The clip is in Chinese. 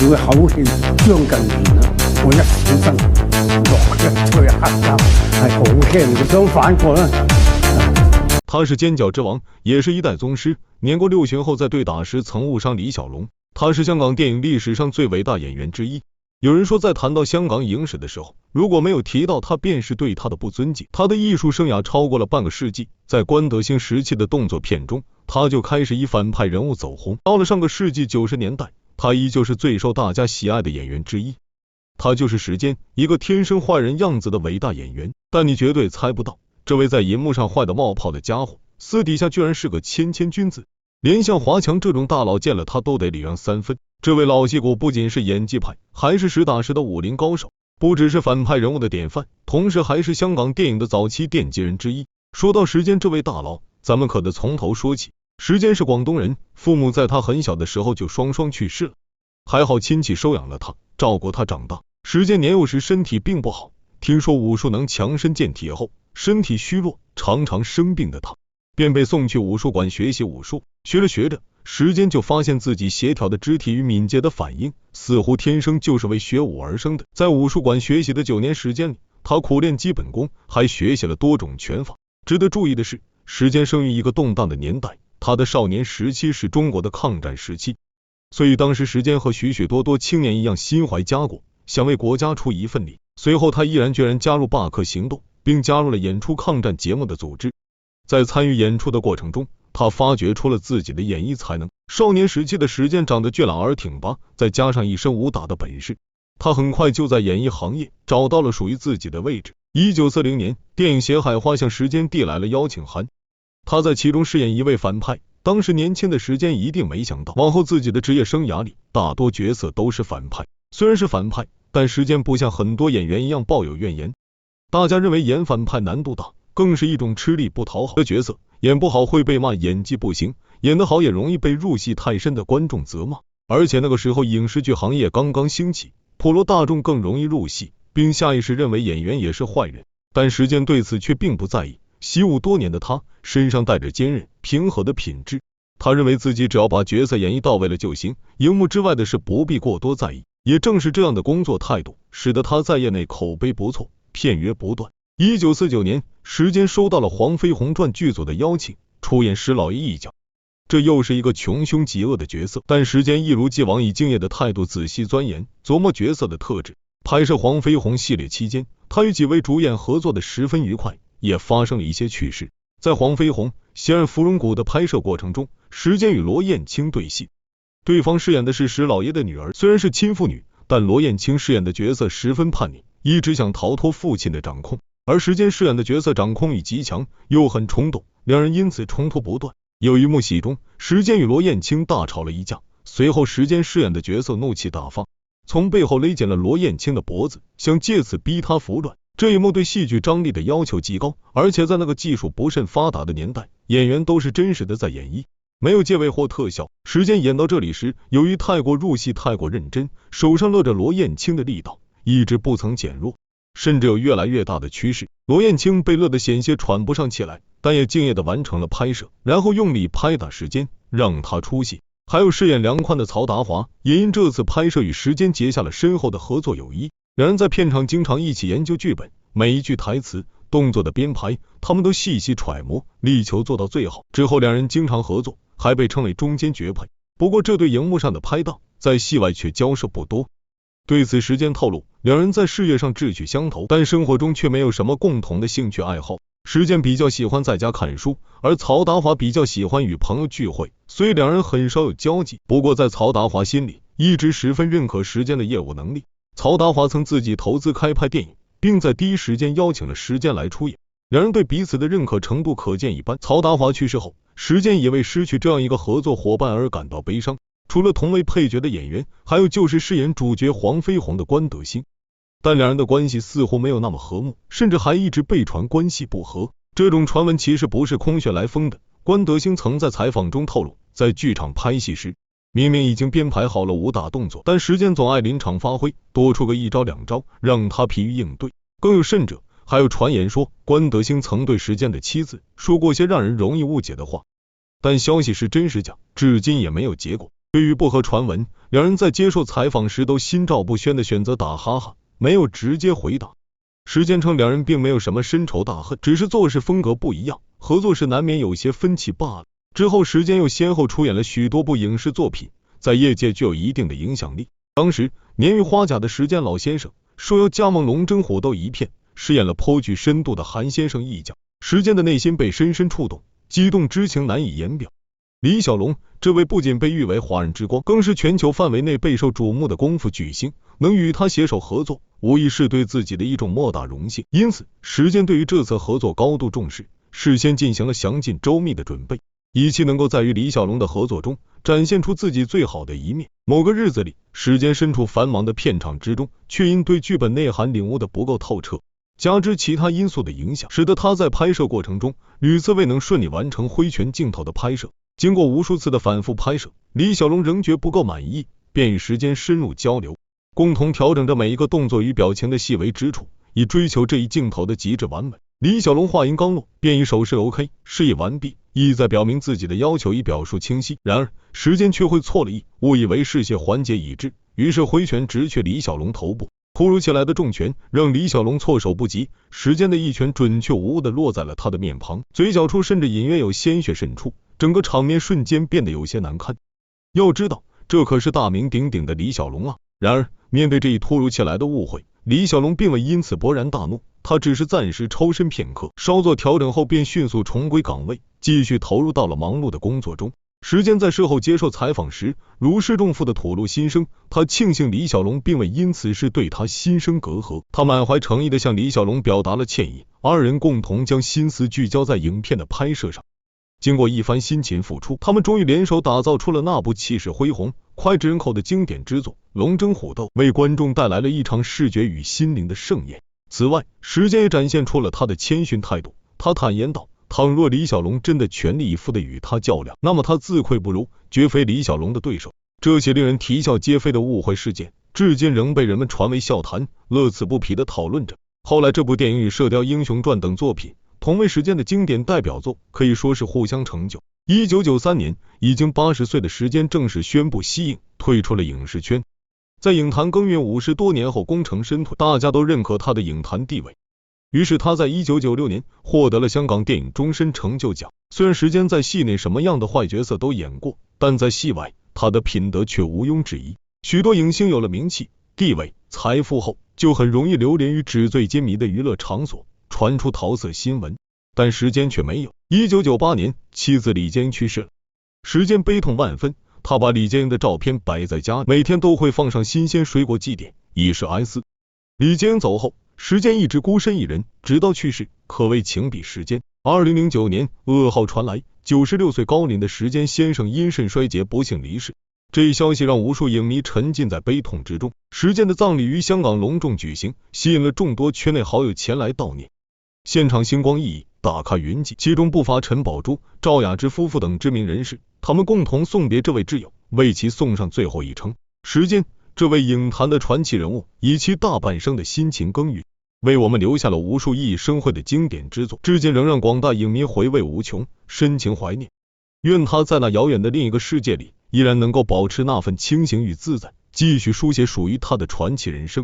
就會口氣相近完啦。我一起身落一吹黑膠，係好輕嘅。相反過啦。他是尖角之王，也是一代宗师。年过6旬后在对打时曾误伤李小龙。他是香港电影历史上最伟大演员之一。有人说，在谈到香港影史的时候，如果没有提到他，便是对他的不尊敬。他的艺术生涯超过了半个世纪，在关德兴时期的动作片中，他就开始以反派人物走红。到了上个世纪90年代，他依旧是最受大家喜爱的演员之一。他就是时间，一个天生坏人样子的伟大演员。但你绝对猜不到，这位在银幕上坏的冒泡的家伙，私底下居然是个谦谦君子，连像华强这种大佬见了他都得礼让3分。这位老戏骨不仅是演技派，还是实打实的武林高手，不只是反派人物的典范，同时还是香港电影的早期奠基人之一。说到时间这位大佬，咱们可得从头说起。时间是广东人，父母在他很小的时候就双双去世了，还好亲戚收养了他，照顾他长大。时间年幼时身体并不好，听说武术能强身健体后，身体虚弱，常常生病的他便被送去武术馆学习武术。学着学着，时间就发现自己协调的肢体与敏捷的反应似乎天生就是为学武而生的。在武术馆学习的9年时间里，他苦练基本功，还学习了多种拳法。值得注意的是，时间生于一个动荡的年代，他的少年时期是中国的抗战时期，所以当时时间和许许多多青年一样心怀家国，想为国家出一份力。随后他毅然决然加入罢课行动，并加入了演出抗战节目的组织。在参与演出的过程中，他发掘出了自己的演艺才能。少年时期的时间长得俊朗而挺拔，再加上一身武打的本事，他很快就在演艺行业找到了属于自己的位置。1940年，电影《血海花》向时间递来了邀请函，他在其中饰演一位反派。当时年轻的时间一定没想到，往后自己的职业生涯里，大多角色都是反派。虽然是反派，但时间不像很多演员一样抱有怨言。大家认为演反派难度大，更是一种吃力不讨好的角色，演不好会被骂演技不行，演得好也容易被入戏太深的观众责骂。而且那个时候影视剧行业刚刚兴起，普罗大众更容易入戏，并下意识认为演员也是坏人。但时间对此却并不在意。习武多年的他身上带着坚韧平和的品质，他认为自己只要把角色演绎到位了就行，荧幕之外的事不必过多在意。也正是这样的工作态度，使得他在业内口碑不错，片约不断。1949年，时间收到了黄飞鸿传剧组的邀请，出演石老爷一角。这又是一个穷凶极恶的角色，但时间一如既往以敬业的态度仔细钻研，琢磨角色的特质。拍摄黄飞鸿系列期间，他与几位主演合作的十分愉快，也发生了一些趣事。在黄飞鸿袭人芙蓉谷的拍摄过程中，时间与罗燕青对戏，对方饰演的是石老爷的女儿，虽然是亲父女，但罗燕青饰演的角色十分叛逆，一直想逃脱父亲的掌控，而时间饰演的角色掌控欲极强，又很冲动，两人因此冲突不断。有一幕戏中，时间与罗燕青大吵了一架，随后时间饰演的角色怒气大发，从背后勒紧了罗燕青的脖子，想借此逼他服软。这一幕对戏剧张力的要求极高，而且在那个技术不甚发达的年代，演员都是真实的在演绎，没有借位或特效。时间演到这里时，由于太过入戏，太过认真，手上勒着罗燕青的力道一直不曾减弱，甚至有越来越大的趋势。罗燕青被勒得险些喘不上气来，但也敬业地完成了拍摄，然后用力拍打时间，让他出戏。还有饰演梁宽的曹达华，也因这次拍摄与时间结下了深厚的合作友谊。两人在片场经常一起研究剧本，每一句台词、动作的编排，他们都细细揣摩，力求做到最好。之后两人经常合作，还被称为中间绝配。不过这对荧幕上的拍档，在戏外却交涉不多。对此时间透露，两人在事业上志趣相投，但生活中却没有什么共同的兴趣爱好。时间比较喜欢在家看书，而曹达华比较喜欢与朋友聚会，所以两人很少有交集。不过在曹达华心里，一直十分认可时间的业务能力。曹达华曾自己投资开拍电影，并在第一时间邀请了时间来出演，两人对彼此的认可程度可见一斑。曹达华去世后，时间也为失去这样一个合作伙伴而感到悲伤。除了同为配角的演员，还有就是饰演主角黄飞鸿的关德兴，但两人的关系似乎没有那么和睦，甚至还一直被传关系不和。这种传闻其实不是空穴来风的。关德兴曾在采访中透露，在剧场拍戏时，明明已经编排好了武打动作，但时间总爱临场发挥，多出个一招两招，让他疲于应对。更有甚者，还有传言说关德兴曾对时间的妻子说过些让人容易误解的话，但消息是真是假，至今也没有结果。对于薄荷传闻，两人在接受采访时都心照不宣的选择打哈哈，没有直接回答。时间称两人并没有什么深仇大恨，只是做事风格不一样，合作时难免有些分歧罢了。之后时间又先后出演了许多部影视作品，在业界具有一定的影响力。当时年逾花甲的时间老先生受邀加盟龙争虎斗一片，饰演了颇具深度的韩先生一角，时间的内心被深深触动，激动之情难以言表。李小龙这位不仅被誉为华人之光，更是全球范围内备受瞩目的功夫巨星，能与他携手合作，无疑是对自己的一种莫大荣幸。因此时间对于这次合作高度重视，事先进行了详尽周密的准备，以期能够在与李小龙的合作中展现出自己最好的一面。某个日子里，时间身处繁忙的片场之中，却因对剧本内涵领悟的不够透彻，加之其他因素的影响，使得他在拍摄过程中屡次未能顺利完成挥拳镜头的拍摄。经过无数次的反复拍摄，李小龙仍觉不够满意，便与时间深入交流，共同调整着每一个动作与表情的细微之处，以追求这一镜头的极致完美。李小龙话音刚落，便以手势 OK 示意完毕，意在表明自己的要求以表述清晰。然而时间却会错了意，误以为示谢环节已至，于是挥拳直却李小龙头部。突如其来的重拳让李小龙措手不及，时间的一拳准确无误地落在了他的面庞，嘴角处甚至隐约有鲜血渗出，整个场面瞬间变得有些难堪。要知道这可是大名鼎鼎的李小龙啊！然而面对这一突如其来的误会，李小龙并未因此勃然大怒，他只是暂时抽身片刻，稍作调整后便迅速重归岗位，继续投入到了忙碌的工作中。时间在事后接受采访时如释重负的吐露心声，他庆幸李小龙并未因此事对他心生隔阂，他满怀诚意地向李小龙表达了歉意，二人共同将心思聚焦在影片的拍摄上。经过一番辛勤付出，他们终于联手打造出了那部气势恢宏、脍炙人口的经典之作《龙争虎斗》，为观众带来了一场视觉与心灵的盛宴。此外，时间也展现出了他的谦逊态度，他坦言道，倘若李小龙真的全力以赴地与他较量，那么他自愧不如，绝非李小龙的对手。这些令人啼笑皆非的误会事件，至今仍被人们传为笑谈，乐此不疲地讨论着。后来这部电影与《射雕英雄传》等作品同为时间的经典代表作，可以说是互相成就。1993年，已经80岁的时间正式宣布息影，退出了影视圈。在影坛耕耘50多年后功成身退，大家都认可他的影坛地位。于是他在1996年获得了香港电影终身成就奖。虽然时间在戏内什么样的坏角色都演过，但在戏外他的品德却毋庸置疑。许多影星有了名气、地位、财富后，就很容易流连于纸醉金迷的娱乐场所，传出桃色新闻，但时间却没有。1998年，妻子李坚去世了，时间悲痛万分，他把李坚的照片摆在家里，每天都会放上新鲜水果祭奠，以示哀思。李坚走后，时间一直孤身一人，直到去世，可谓情比时间。2009年，噩耗传来，96岁高龄的时间先生因肾衰竭不幸离世。这一消息让无数影迷沉浸在悲痛之中。时间的葬礼于香港隆重举行，吸引了众多圈内好友前来悼念。现场星光熠熠，大咖云集，其中不乏陈宝珠、赵雅芝夫妇等知名人士，他们共同送别这位挚友，为其送上最后一程。时间这位影坛的传奇人物，以其大半生的辛勤耕耘，为我们留下了无数熠熠生辉的经典之作，至今仍让广大影迷回味无穷，深情怀念。愿他在那遥远的另一个世界里，依然能够保持那份清醒与自在，继续书写属于他的传奇人生。